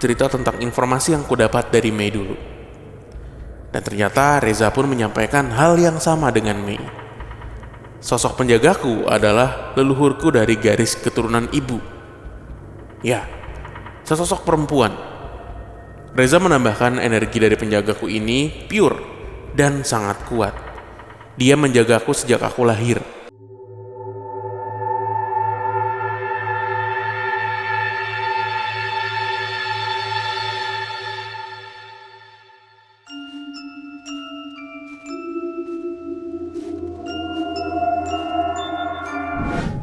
cerita tentang informasi yang kudapat dari Mei dulu. Dan ternyata Reza pun menyampaikan hal yang sama dengan Mei. Sosok penjagaku adalah leluhurku dari garis keturunan ibu. Ya, sesosok perempuan. Reza menambahkan energi dari penjagaku ini pure dan sangat kuat. Dia menjagaku sejak aku lahir.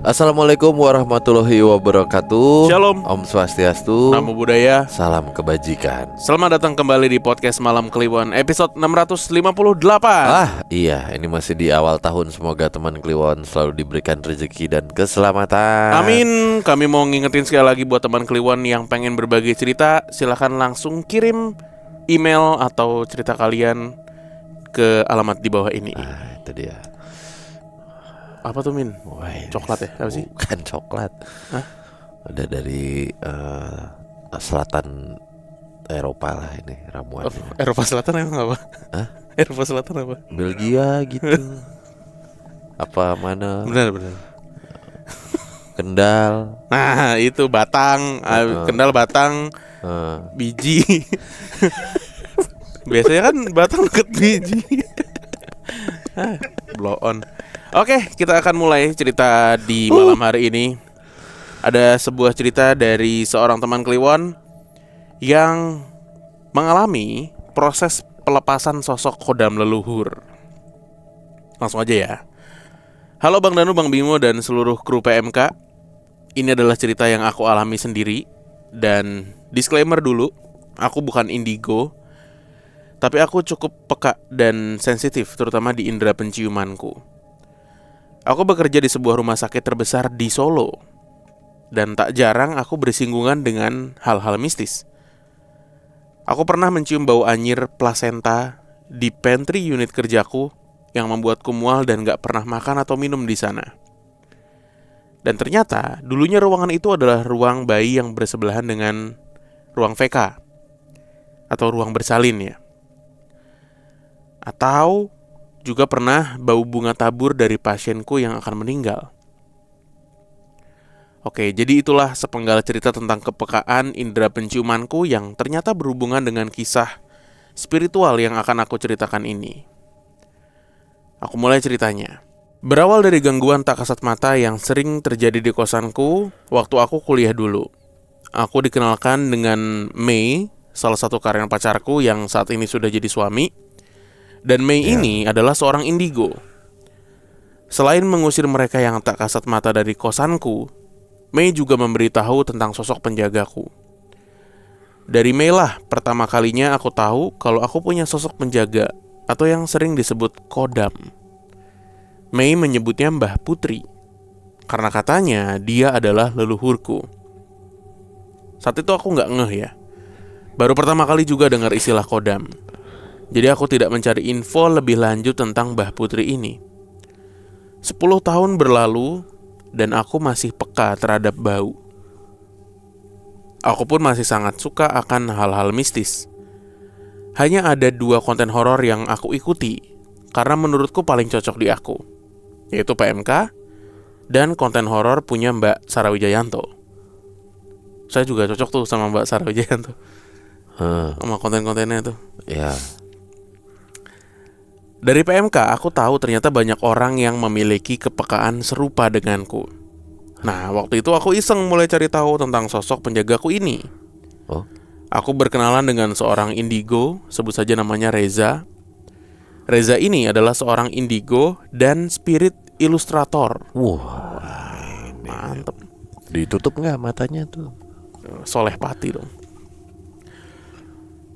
Assalamualaikum warahmatullahi wabarakatuh. Shalom. Om Swastiastu. Namo Buddhaya. Salam kebajikan. Selamat datang kembali di podcast Malam Kliwon episode 658. Iya, ini masih di awal tahun. Semoga teman Kliwon selalu diberikan rezeki dan keselamatan. Amin. Kami mau ngingetin sekali lagi buat teman Kliwon yang pengen berbagi cerita, silahkan langsung kirim email atau cerita kalian ke alamat di bawah ini. Itu dia. Apa tuh Min? Coklat ya? Apa sih? Bukan coklat. Hah? Ada dari selatan Eropa lah ini ramuan. Eropa Selatan emang apa? Hah? Eropa Selatan apa? Belgia gitu. Apa mana? Benar. Kendal. Nah itu Batang, Kendal Batang, biji. Biasanya kan Batang deket biji. Blow on. Oke, kita akan mulai cerita di malam hari ini. Ada sebuah cerita dari seorang teman Kliwon yang mengalami proses pelepasan sosok kodam leluhur. Langsung aja ya. Halo Bang Danu, Bang Bimo, dan seluruh kru PMK. Ini adalah cerita yang aku alami sendiri. Dan disclaimer dulu, aku bukan indigo, tapi aku cukup peka dan sensitif, terutama di indera penciumanku. Aku bekerja di sebuah rumah sakit terbesar di Solo, dan tak jarang aku bersinggungan dengan hal-hal mistis. Aku pernah mencium bau anyir plasenta di pantry unit kerjaku yang membuatku mual dan gak pernah makan atau minum di sana. Dan ternyata dulunya ruangan itu adalah ruang bayi yang bersebelahan dengan ruang VK atau ruang bersalin ya. Atau juga pernah bau bunga tabur dari pasienku yang akan meninggal. Oke, jadi itulah sepenggal cerita tentang kepekaan indera penciumanku yang ternyata berhubungan dengan kisah spiritual yang akan aku ceritakan ini. Aku mulai ceritanya. Berawal dari gangguan tak kasat mata yang sering terjadi di kosanku waktu aku kuliah dulu. Aku dikenalkan dengan Mei, salah satu karyawan pacarku yang saat ini sudah jadi suami. Dan Mei ini adalah seorang indigo. Selain mengusir mereka yang tak kasat mata dari kosanku, Mei juga memberitahu tentang sosok penjagaku. Dari Mei lah pertama kalinya aku tahu kalau aku punya sosok penjaga atau yang sering disebut kodam. Mei menyebutnya Mbah Putri karena katanya dia adalah leluhurku. Saat itu aku gak ngeh ya. Baru pertama kali juga dengar istilah kodam. Jadi aku tidak mencari info lebih lanjut tentang Mbah Putri ini. 10 tahun berlalu dan aku masih peka terhadap bau. Aku pun masih sangat suka akan hal-hal mistis. Hanya ada 2 konten horor yang aku ikuti karena menurutku paling cocok di aku, yaitu PMK dan konten horor punya Mbak Sarah Wijayanto. Saya juga cocok tuh sama Mbak Sarah Wijayanto. Sama konten-kontennya tuh. Ya. Dari PMK aku tahu ternyata banyak orang yang memiliki kepekaan serupa denganku. Nah, waktu itu aku iseng mulai cari tahu tentang sosok penjagaku ini. Aku berkenalan dengan seorang indigo, sebut saja namanya Reza. Reza ini adalah seorang indigo dan spirit ilustrator. Wah, mantep. Ditutup nggak matanya tuh? Soleh Pati dong.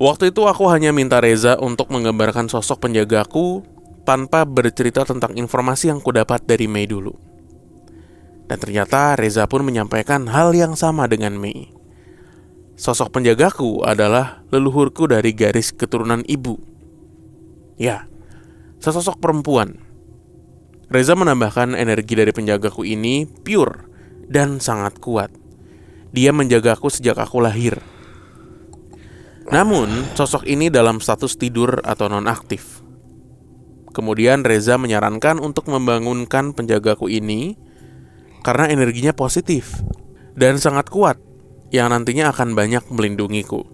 Waktu itu aku hanya minta Reza untuk menggambarkan sosok penjagaku tanpa bercerita tentang informasi yang kudapat dari Mei dulu. Dan ternyata Reza pun menyampaikan hal yang sama dengan Mei. Sosok penjagaku adalah leluhurku dari garis keturunan ibu. Ya, sesosok perempuan. Reza menambahkan energi dari penjagaku ini pure dan sangat kuat. Dia menjagaku sejak aku lahir. Namun, sosok ini dalam status tidur atau nonaktif. Kemudian Reza menyarankan untuk membangunkan penjagaku ini karena energinya positif dan sangat kuat yang nantinya akan banyak melindungiku.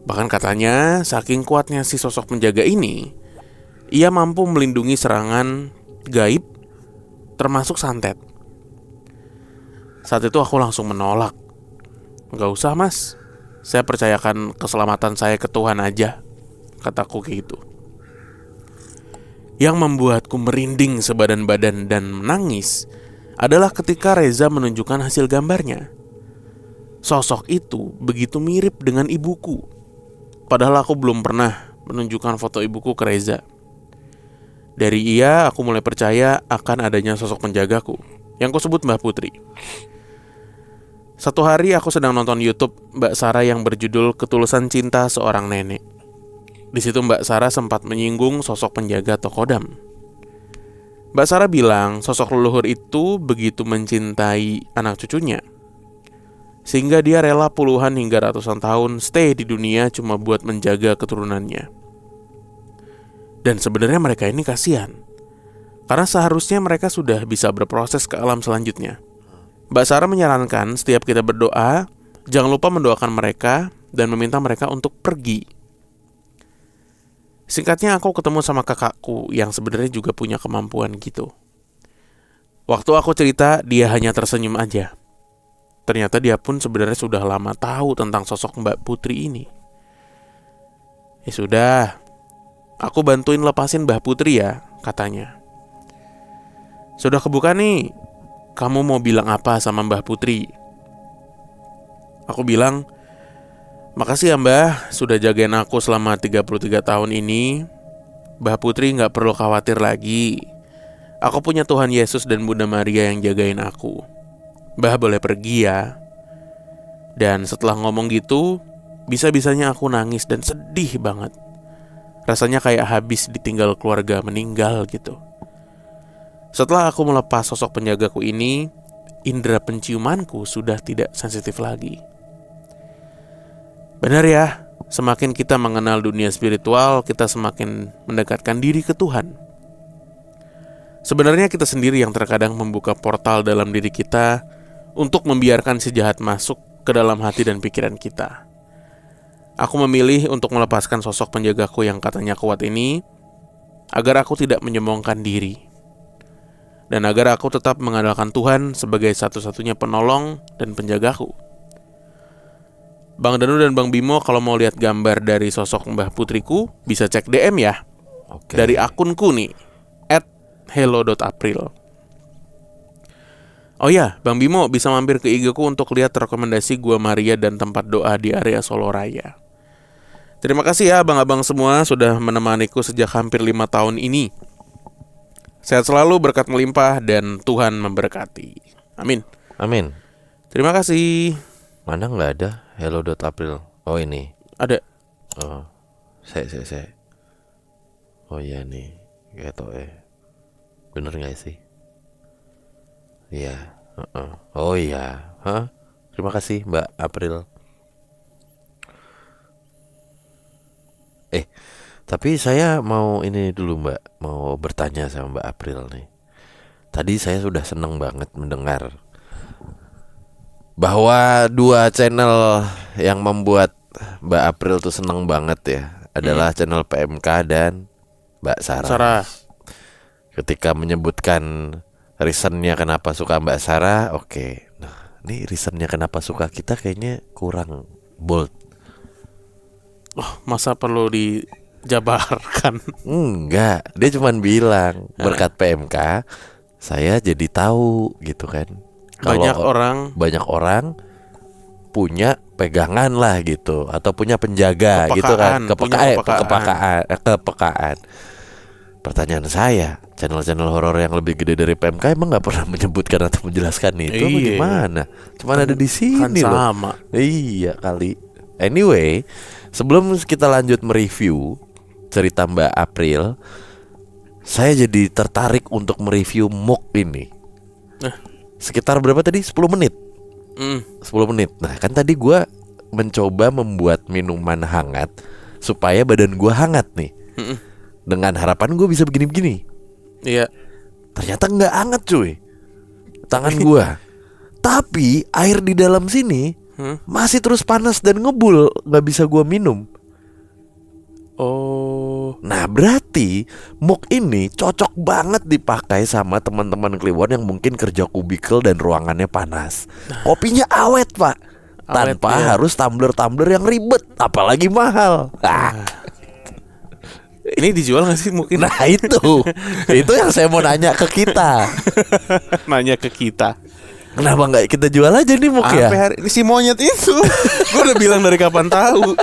Bahkan katanya, saking kuatnya si sosok penjaga ini, ia mampu melindungi serangan gaib termasuk santet. Saat itu aku langsung menolak. "Gak usah mas, saya percayakan keselamatan saya ke Tuhan aja," kataku kayak gitu. Yang membuatku merinding sebadan-badan dan menangis adalah ketika Reza menunjukkan hasil gambarnya. Sosok itu begitu mirip dengan ibuku. Padahal aku belum pernah menunjukkan foto ibuku ke Reza. Dari ia, aku mulai percaya akan adanya sosok penjagaku yang kusebut Mbah Putri. Satu hari aku sedang nonton YouTube Mbak Sarah yang berjudul Ketulusan Cinta Seorang Nenek. Di situ Mbak Sarah sempat menyinggung sosok penjaga Tokodam. Mbak Sarah bilang sosok leluhur itu begitu mencintai anak cucunya, sehingga dia rela puluhan hingga ratusan tahun stay di dunia cuma buat menjaga keturunannya. Dan sebenarnya mereka ini kasihan, karena seharusnya mereka sudah bisa berproses ke alam selanjutnya. Mbak Sarah menyarankan setiap kita berdoa, jangan lupa mendoakan mereka dan meminta mereka untuk pergi. Singkatnya, aku ketemu sama kakakku yang sebenarnya juga punya kemampuan gitu. Waktu aku cerita, dia hanya tersenyum aja. Ternyata dia pun sebenarnya sudah lama tahu tentang sosok Mbak Putri ini. Ya sudah, aku bantuin lepasin Mbah Putri ya, katanya. Sudah kebuka nih, kamu mau bilang apa sama Mbah Putri? Aku bilang, makasih ya Mbah, sudah jagain aku selama 33 tahun ini. Mbah Putri gak perlu khawatir lagi. Aku punya Tuhan Yesus dan Bunda Maria yang jagain aku. Mbah boleh pergi ya. Dan setelah ngomong gitu, bisa-bisanya aku nangis dan sedih banget. Rasanya kayak habis ditinggal keluarga meninggal gitu. Setelah aku melepas sosok penjagaku ini, indera penciumanku sudah tidak sensitif lagi. Benar ya, semakin kita mengenal dunia spiritual, kita semakin mendekatkan diri ke Tuhan. Sebenarnya kita sendiri yang terkadang membuka portal dalam diri kita untuk membiarkan si jahat masuk ke dalam hati dan pikiran kita. Aku memilih untuk melepaskan sosok penjagaku yang katanya kuat ini, agar aku tidak menyombongkan diri, dan agar aku tetap mengandalkan Tuhan sebagai satu-satunya penolong dan penjagaku. Bang Danu dan Bang Bimo, kalau mau lihat gambar dari sosok Mbah Putriku, bisa cek DM ya. Oke. Dari akunku nih, @hello.april. Oh ya, Bang Bimo bisa mampir ke IG ku untuk lihat rekomendasi Gua Maria dan tempat doa di area Solo Raya. Terima kasih ya abang-abang semua sudah menemaniku sejak hampir 5 tahun ini. Sehat selalu, berkat melimpah, dan Tuhan memberkati. Amin. Amin. Terima kasih. Mana nggak ada hello.april. Oh ini. Ada. Oh, saya. Oh iya nih, gitu bener nggak sih? Iya. Oh iya. Hah? Terima kasih Mbak April. Tapi saya mau ini dulu Mbak, mau bertanya sama Mbak April nih. Tadi saya sudah seneng banget mendengar bahwa dua channel yang membuat Mbak April tuh seneng banget ya adalah channel PMK dan Mbak Sarah. Sarah. Ketika menyebutkan reasonnya kenapa suka Mbak Sarah, oke. Nah, ini reasonnya kenapa suka kita kayaknya kurang bold. Oh, masa perlu dijabarkan? Enggak, dia cuman bilang berkat PMK saya jadi tahu gitu kan. Banyak orang punya pegangan lah gitu, atau punya penjaga kepekaan, gitu kan, kepekaan. Pertanyaan saya, channel-channel horor yang lebih gede dari PMK emang nggak pernah menyebutkan atau menjelaskan itu? Apa gimana? Cuman ada di sini kan loh. sama. Iya kali. Anyway, sebelum kita lanjut mereview cerita Mbak April, saya jadi tertarik untuk mereview MOOC ini. Sekitar berapa tadi? 10 menit. 10 menit. Nah kan tadi gue mencoba membuat minuman hangat supaya badan gue hangat nih. Dengan harapan gue bisa begini-begini. Iya. Ternyata nggak hangat cuy, tangan gue. Tapi air di dalam sini masih terus panas dan ngebul, nggak bisa gue minum. Oh. Nah berarti mug ini cocok banget dipakai sama teman-teman Kliwon yang mungkin kerja kubikel dan ruangannya panas. Kopinya awet pak, Awet, tanpa iya. harus tumbler-tumbler yang ribet, apalagi mahal. Ini dijual gak sih mungkin? Nah itu yang saya mau nanya ke kita. Nanya ke kita. Kenapa nggak kita jual aja nih mug ya? Sampai hari ini si monyet itu. Gue udah bilang dari kapan tahu.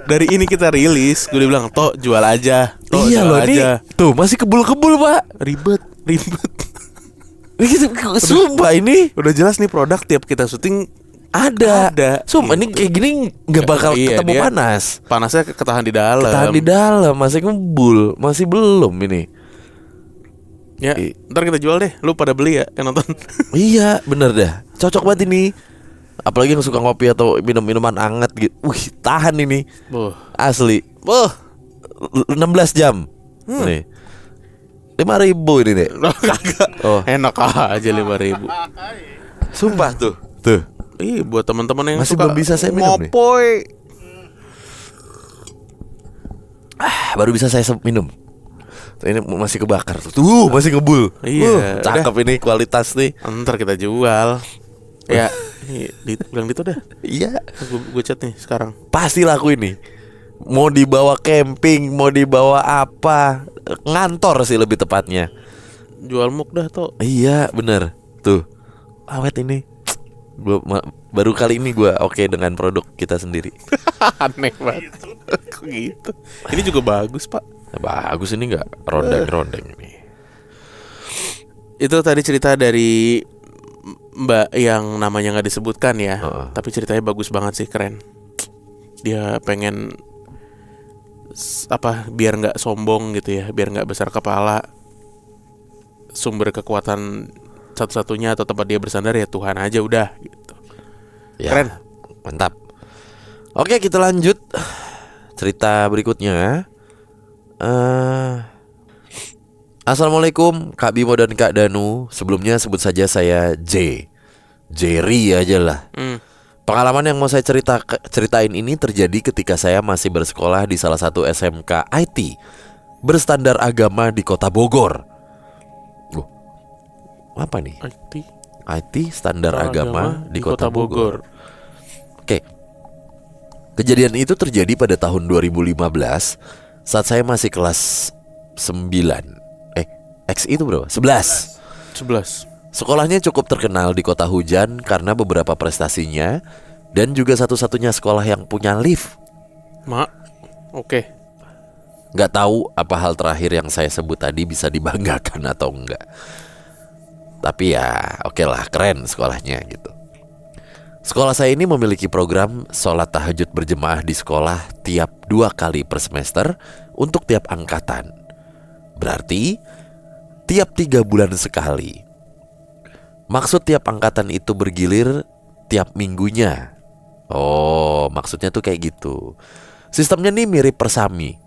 Dari ini kita rilis, gue udah bilang, "Tok, jual aja. Tok, Iya jual loh aja." nih, tuh masih kebul-kebul pak. Ribet. Sumpah ini Udah jelas nih produk tiap kita syuting ada. Sumpah Gitu. ini kayak gini nggak bakal Iya, ketemu dia panas. Panasnya ketahan di dalam. Tahan di dalam, masih ngebul, masih belum ini. Ya, ntar kita jual deh. Lu pada beli ya yang nonton. Iya, bener dah. Cocok banget ini. Apalagi yang suka ngopi atau minum-minuman hangat gitu. Wih, tahan ini. Asli. 16 jam. Nih. 5.000 ini deh. Kagak. Oh. Enak aja 5.000. Sumpah tuh. Tuh. Ih, buat teman-teman yang Masih suka belum bisa saya minum nih. ngopoy. Baru bisa saya minum. Tuh, ini masih kebakar tuh. Tuh, masih ngebul. Iya, cakep ini kualitas nih. Ntar kita jual. Ya, bilang gitu dah. Iya. Gue chat nih sekarang. Pasti laku ini. Mau dibawa camping, mau dibawa apa, ngantor sih lebih tepatnya. Jual muk dah Tok. Iya bener. Tuh awet ini. Baru kali ini gue oke dengan produk kita sendiri. Aneh banget. Kok gitu? Ini juga bagus pak. Bagus ini gak rondeng-rondeng ini. Itu tadi cerita dari Mbak yang namanya gak disebutkan ya. Tapi ceritanya bagus banget sih, keren. Dia pengen biar gak sombong gitu ya, biar gak besar kepala. Sumber kekuatan satu-satunya atau tempat dia bersandar ya Tuhan aja udah gitu. Ya, Keren. mantap. Oke kita lanjut. Cerita berikutnya. Assalamualaikum Kak Bimo dan Kak Danu. Sebelumnya sebut saja saya Jerry aja lah. Pengalaman yang mau saya ceritain ini terjadi ketika saya masih bersekolah di salah satu SMK IT berstandar agama di kota Bogor. Apa nih? IT standar agama di kota Bogor. Oke. Kejadian itu terjadi pada tahun 2015 saat saya masih kelas 9. X itu berapa? 11. Sekolahnya cukup terkenal di kota hujan karena beberapa prestasinya dan juga satu-satunya sekolah yang punya lift. Oke. Gak tahu apa hal terakhir yang saya sebut tadi bisa dibanggakan atau enggak. Tapi ya oke lah, keren sekolahnya gitu. Sekolah saya ini memiliki program sholat tahajud berjemaah di sekolah tiap 2 kali per semester untuk tiap angkatan. Berarti tiap 3 bulan sekali. Maksud tiap angkatan itu bergilir tiap minggunya. Oh, maksudnya tuh kayak gitu. Sistemnya nih mirip persami.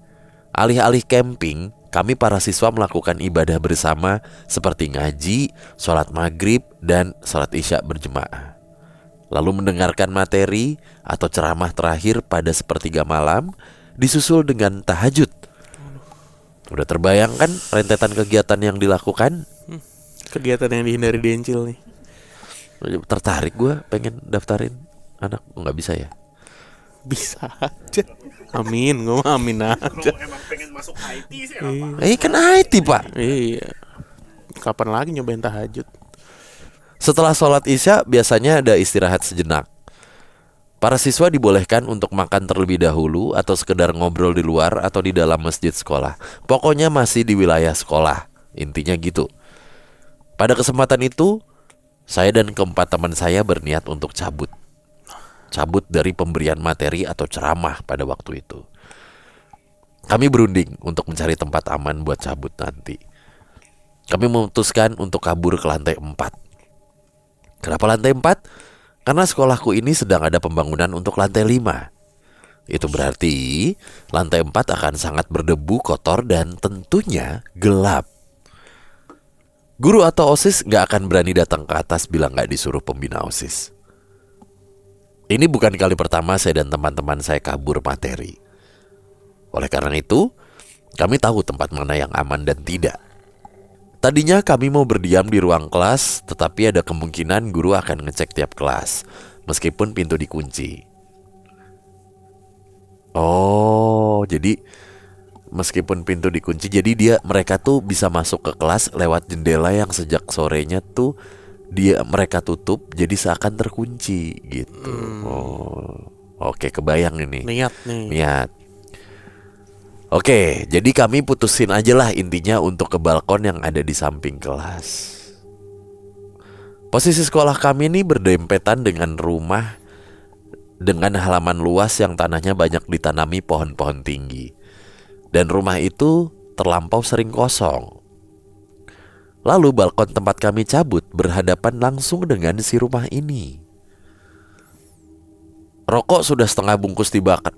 Alih-alih camping, kami para siswa melakukan ibadah bersama seperti ngaji, sholat maghrib, dan sholat isya berjemaah. Lalu mendengarkan materi atau ceramah terakhir pada sepertiga malam, disusul dengan tahajud. Udah terbayangkan rentetan kegiatan yang dilakukan? Kegiatan yang dihindari Dencil nih. Tertarik gue pengen daftarin anak. Nggak bisa ya? Bisa aja. Amin, gue mah amin aja. Emang pengen masuk IT sih apa? Kan IT pak. Iya. Kapan lagi nyobain tahajud? Setelah sholat isya biasanya ada istirahat sejenak. Para siswa dibolehkan untuk makan terlebih dahulu atau sekedar ngobrol di luar atau di dalam masjid sekolah. Pokoknya masih di wilayah sekolah. Intinya gitu. Pada kesempatan itu, saya dan keempat teman saya berniat untuk cabut. Cabut dari pemberian materi atau ceramah pada waktu itu. Kami berunding untuk mencari tempat aman buat cabut nanti. Kami memutuskan untuk kabur ke lantai 4. Kenapa lantai 4? Karena sekolahku ini sedang ada pembangunan untuk lantai 5. Itu berarti lantai 4 akan sangat berdebu, kotor, dan tentunya gelap. Guru atau OSIS gak akan berani datang ke atas bila gak disuruh pembina OSIS. Ini bukan kali pertama saya dan teman-teman saya kabur materi. Oleh karena itu, kami tahu tempat mana yang aman dan tidak. Tadinya kami mau berdiam di ruang kelas, tetapi ada kemungkinan guru akan ngecek tiap kelas, meskipun pintu dikunci. Oh, jadi meskipun pintu dikunci, jadi mereka tuh bisa masuk ke kelas lewat jendela yang sejak sorenya tuh mereka tutup, jadi seakan terkunci gitu. Oh, oke, kebayang ini. Niat. Oke, jadi kami putusin aja lah intinya untuk ke balkon yang ada di samping kelas. Posisi sekolah kami ini berdempetan dengan rumah dengan halaman luas yang tanahnya banyak ditanami pohon-pohon tinggi. Dan rumah itu terlampau sering kosong. Lalu balkon tempat kami cabut berhadapan langsung dengan si rumah ini. Rokok sudah setengah bungkus dibakar.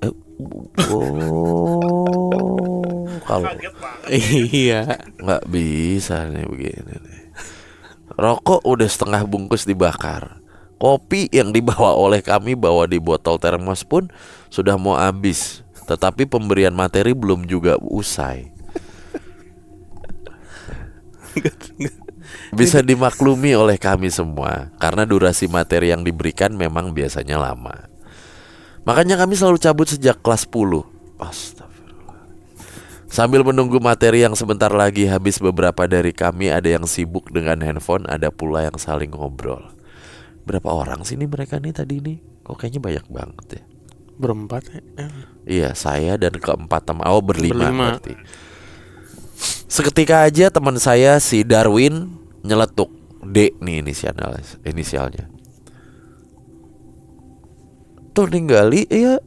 Kalau Iya. nggak bisa nih begini nih. Rokok udah setengah bungkus dibakar. Kopi yang dibawa oleh kami bawa di botol termos pun sudah mau habis. Tetapi pemberian materi belum juga usai. Bisa dimaklumi oleh kami semua, karena durasi materi yang diberikan memang biasanya lama. Makanya kami selalu cabut sejak kelas 10. Astagfirullah. Sambil menunggu materi yang sebentar lagi habis, beberapa dari kami ada yang sibuk dengan handphone, ada pula yang saling ngobrol. Berapa orang sih ini mereka nih tadi nih? Kok kayaknya banyak banget ya? Berempat ya? Iya, saya dan keempat teman. Oh, berlima berarti. Seketika aja teman saya si Darwin nyeletuk. D nih inisialnya. Tuh ninggali iya.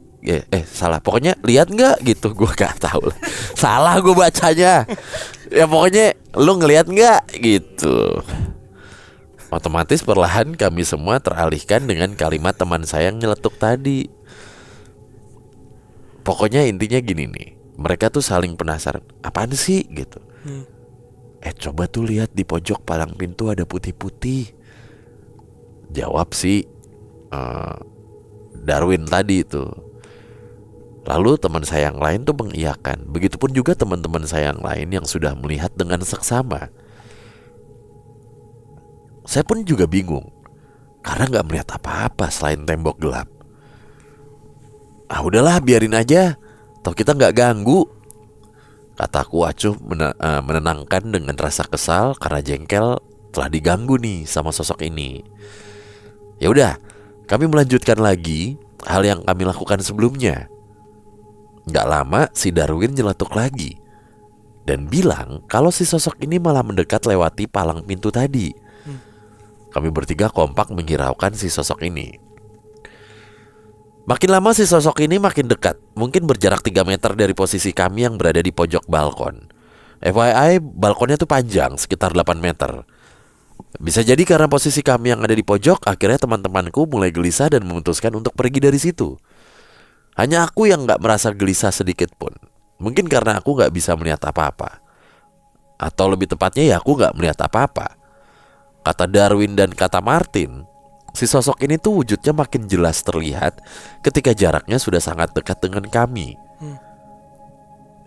Salah. Pokoknya lihat nggak gitu, gue gak tahu. Salah gue bacanya. Ya pokoknya lu ngelihat nggak gitu. Otomatis perlahan kami semua teralihkan dengan kalimat teman saya yang nyeletuk tadi. Pokoknya intinya gini nih, mereka tuh saling penasaran, apaan sih gitu. Coba tuh lihat di pojok palang pintu ada putih-putih. Jawab si Darwin tadi itu. Lalu teman saya yang lain tuh mengiyakan. Begitupun juga teman-teman saya yang lain yang sudah melihat dengan seksama. Saya pun juga bingung, karena gak melihat apa-apa selain tembok gelap. Udahlah biarin aja, toh kita gak ganggu, kataku acuh menenangkan dengan rasa kesal karena jengkel telah diganggu nih sama sosok ini. Ya udah, kami melanjutkan lagi hal yang kami lakukan sebelumnya. Gak lama si Darwin nyeletuk lagi dan bilang kalau si sosok ini malah mendekat lewati palang pintu tadi. Kami bertiga kompak menghiraukan si sosok ini. Makin lama si sosok ini makin dekat, mungkin berjarak 3 meter dari posisi kami yang berada di pojok balkon. FYI, balkonnya tuh panjang, sekitar 8 meter. Bisa jadi karena posisi kami yang ada di pojok, akhirnya teman-temanku mulai gelisah dan memutuskan untuk pergi dari situ. Hanya aku yang gak merasa gelisah sedikit pun. Mungkin karena aku gak bisa melihat apa-apa. Atau lebih tepatnya ya aku gak melihat apa-apa. Kata Darwin dan kata Martin, si sosok ini tuh wujudnya makin jelas terlihat ketika jaraknya sudah sangat dekat dengan kami.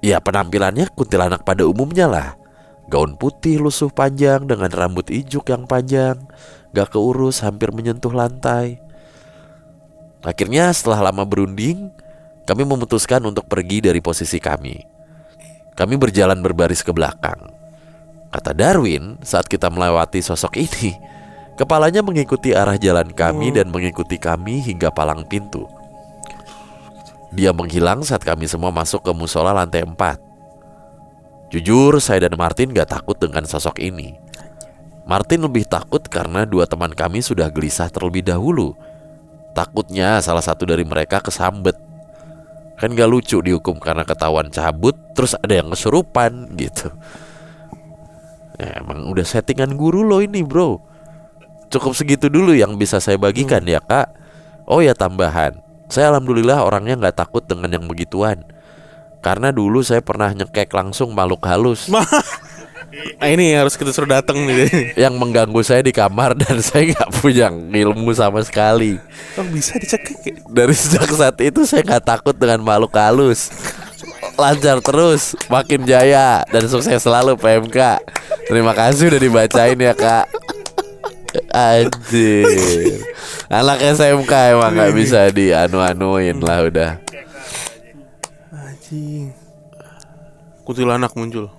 Ya penampilannya kuntilanak pada umumnya lah. Gaun putih lusuh panjang dengan rambut ijuk yang panjang, gak keurus, hampir menyentuh lantai. Akhirnya setelah lama berunding, kami memutuskan untuk pergi dari posisi kami. Kami berjalan berbaris ke belakang. Kata Darwin, saat kita melewati sosok ini, kepalanya mengikuti arah jalan kami dan mengikuti kami hingga palang pintu. Dia menghilang saat kami semua masuk ke musola lantai 4. Jujur, saya dan Martin gak takut dengan sosok ini. Martin lebih takut karena 2 teman kami sudah gelisah terlebih dahulu. Takutnya salah satu dari mereka kesambet. Kan gak lucu dihukum karena ketahuan cabut, terus ada yang kesurupan gitu. Emang udah settingan guru lo ini bro. cukup segitu dulu yang bisa saya bagikan ya Kak. Oh ya, tambahan, saya alhamdulillah orangnya nggak takut dengan yang begituan. Karena dulu saya pernah nyekek langsung makhluk halus Nah ini harus kita suruh datang nih. yang mengganggu saya di kamar dan saya nggak punya ilmu sama sekali. Oh bisa dicekik ya? Dari sejak saat itu saya nggak takut dengan makhluk halus. Lancar terus, makin jaya dan sukses selalu PMK. Terima kasih udah dibacain ya Kak. Anjir, anak SMK emang nggak bisa dianu-anuin lah udah. Anjing. Kuntilanak muncul.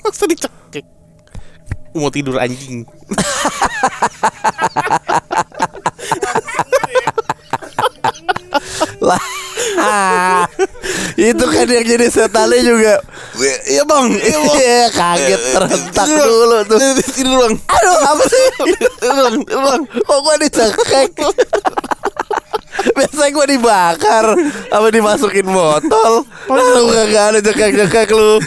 Masa dicekik. Mau tidur anjing. Lah, itu kan yang jadi setannya juga. Iya bang. Iya, kaget terhentak dulu tuh. Tidur bang. Aduh, apa sih? Bang, kok gua dicekek? Biasanya gua dibakar apa dimasukin botol. Lu kagak ada cekek-cekek lu.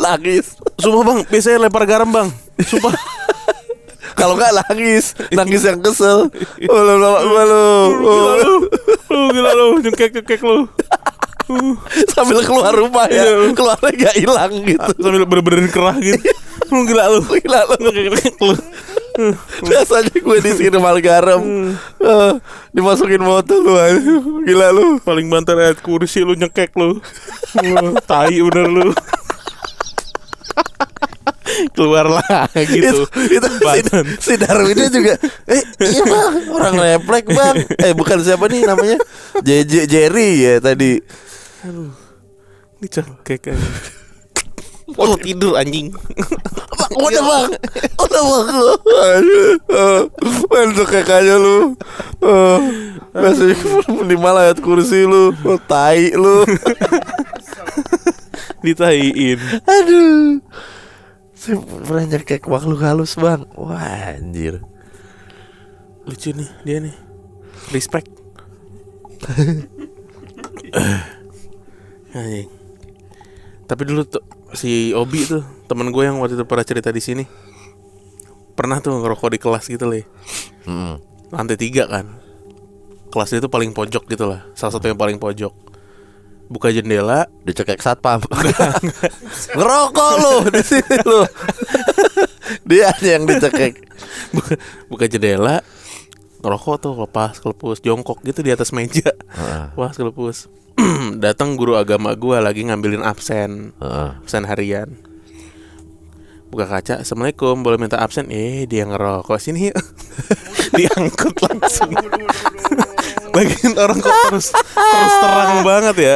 Nangis. Sumpah bang, biasanya lempar garam bang. Sumpah. Kalau nggak nangis yang kesel. Gila lu, nyekek lu. Sambil keluar rumah ya, keluarnya nggak hilang gitu. Sambil bener-bener kerah gitu. Gila lu. Nyekek lu. Biasanya gue disiram garam, dimasukin botol lu. Gila lu. Paling banter ayat kursi lu nyekek lu. Tai bener lu. Keluar lah gitu. Itu si Darwinnya juga iya bang, orang refleks bang. Bukan siapa nih namanya, Jerry ya tadi. Aduh, dicekek aja. Oh tidur anjing. Udah bang. Main cekek aja lu. Masih minimal ayat kursi lu. Tai lu. Ditaiin. Aduh, saya pernah nyekek makhluk halus bang. Wah anjir, Lucu nih dia nih. Respect. Anjing. Tapi dulu tuh si Obi tuh temen gue yang waktu itu pernah cerita di sini, pernah tuh ngerokok di kelas gitu loh. Lantai 3 kan. Kelas dia tuh paling pojok gitu lah. Salah satu yang paling pojok. Buka jendela, dicekek satpam. Ngerokok lu di sini lu. Dia aja yang dicekek. buka jendela, ngerokok tuh kelepus jongkok gitu di atas meja. Wah kelepus. Datang guru agama gue lagi ngambilin absen harian. Buka kaca, assalamualaikum, boleh minta absen? Dia ngerokok, sini yuk. Diangkut langsung. Bagian orang kok terus terang banget ya.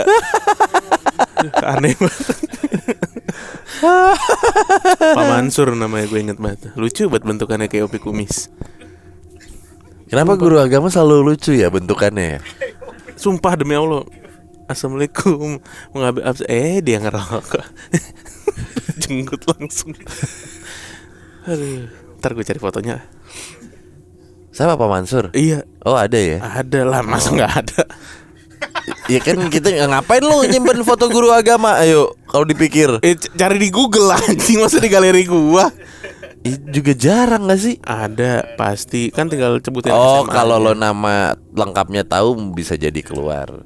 Aneh banget. Pak Mansur namanya, gue inget banget. Lucu banget bentukannya kayak Opi Kumis. Kenapa guru agama selalu lucu ya bentukannya ya? Sumpah demi Allah. Assalamualaikum, mau ngambil absen, dia ngerokok. Jenggut langsung. Aduh, ntar gue cari fotonya. Siapa Pak Mansur? Iya. Oh ada ya? Ada lah, masa nggak ada? Ya kan kita ngapain lu nyimpen foto guru agama? Ayo, kalau dipikir. Cari di Google lah, anjing, masa di galeri gua. Juga jarang gak sih? Ada, pasti. Kan tinggal sebutin Oh, SMA kalau aja. lo nama lengkapnya tahu bisa jadi keluar.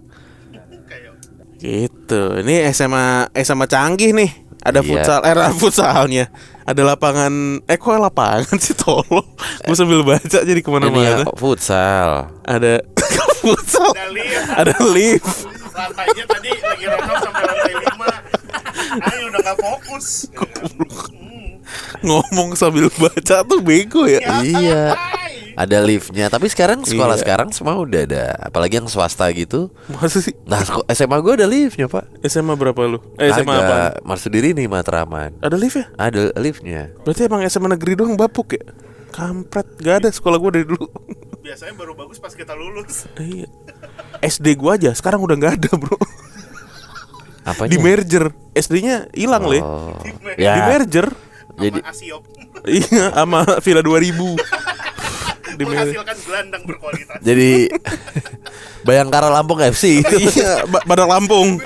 Gitu. Ini SMA canggih nih. Ada Iya. futsalnya. Ada lapangan. Kok lapangan sih, tolong. Gue sambil baca jadi Ini kemana-mana. ya, futsal. Ada futsal. Ada lift. Lantainya tadi lagi renov sampai lantai 5. Ayo udah gak fokus. Ngomong sambil baca tuh bego ya. Iya. Ada liftnya. Tapi sekarang sekolah Iya. sekarang semua udah ada. Apalagi yang swasta gitu. Masa sih? Nah, SMA gue ada liftnya pak. SMA berapa lu? SMA apa? Ada Marsudiri nih Matraman. Ada lift ya? Ada liftnya. Berarti emang SMA negeri doang bapuk ya? Kampret, gak ada sekolah gue dari dulu. Biasanya baru bagus pas kita lulus. Iya. SD gue aja sekarang udah gak ada bro. Apanya? Di merger. SD-nya hilang Le. Oh. Di Ya. merger. Jadi Sama Asiop Iya, sama Villa 2000. Di merger. menghasilkan gelandang berkualitas. jadi Bayangkara Lampung FC itu Iya, Badak Lampung.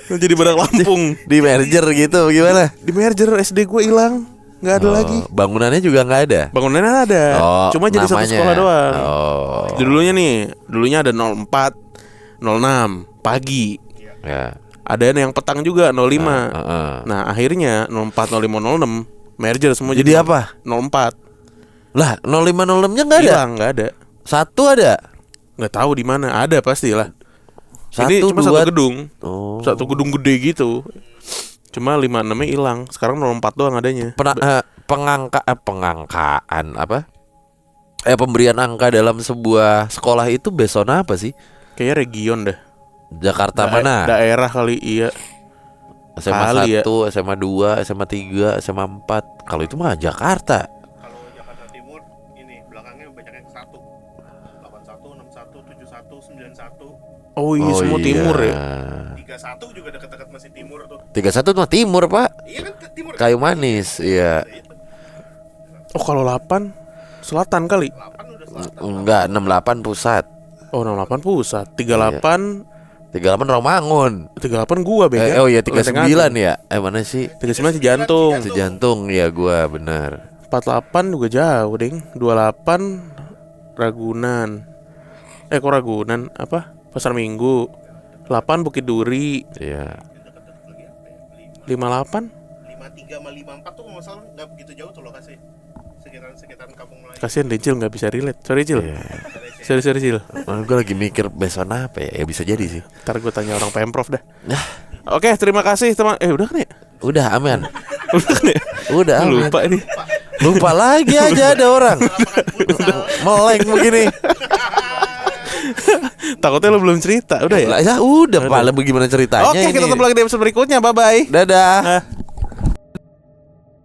Jadi Badak Lampung. di merger gitu gimana? Di merger SD gue hilang. nggak ada lagi. Bangunannya juga nggak ada. Bangunannya ada, cuma jadi satu namanya. sekolah doang. Oh. Dulunya ada 04, 06 pagi. Ya. Ada yang petang juga 05. Heeh. Nah, akhirnya 04, 05, 06 merger semua Jadi apa? 04. Lah 0506-nya nggak ada. Hilang, nggak ada. Satu ada. Nggak tahu di mana. Ada pastilah. Ini Satu, cuma dua. satu gedung. Oh. Satu gedung gede gitu. Cuma 56-nya hilang. Sekarang 04 doang adanya. Pengangkaan apa? Pemberian angka dalam sebuah sekolah itu based on apa sih? Kayaknya region dah. Jakarta mana? Daerah kali, iya. SMA Kali 1, SMA 2, SMA 3, SMA 4. Kalau itu mah Jakarta. Kalau Jakarta Timur ini belakangnya banyak yang 1. 81, 61, 71, 91. Oh iya, semua iya. timur ya. 31 juga dekat-dekat masih timur tuh. 31 mah timur, Pak. Iya kan timur. Kayu manis, iya. Oh, kalau 8 selatan kali. 8 udah selatan. Enggak, 68 pusat. Oh, 68 pusat. 38 38 Romangun. 38 gua beda. Oh iya 39 ya. Mana sih? 39 Cijantung. Sejantung ya gua benar. 48 juga jauh, Ding. 28 Ragunan. Kok Ragunan? Apa? Pasar Minggu. 8 Bukit Duri. Iya. 58 53 sama 54 tuh kalau nggak salah nggak begitu jauh tuh lokasi. Sekitaran Kampung Melayu. Kasian deh Cil, gak bisa relate. Sorry Cil. Iya. Sorry Cil. Gue lagi mikir besok apa ya? Ya bisa jadi sih. Ntar gue tanya orang Pemprov dah. Nah, Oke, terima kasih teman. Udah kan ya? udah aman. Udah kan ya? Udah aman. Lupa ini. Lupa lagi aja ada orang. Meleng begini. Takutnya lo belum cerita. Udah ya? Lah ya udah, Pak. Bagaimana ceritanya Oke, ini? kita ketemu lagi di episode berikutnya. Bye-bye. Dadah. Nah.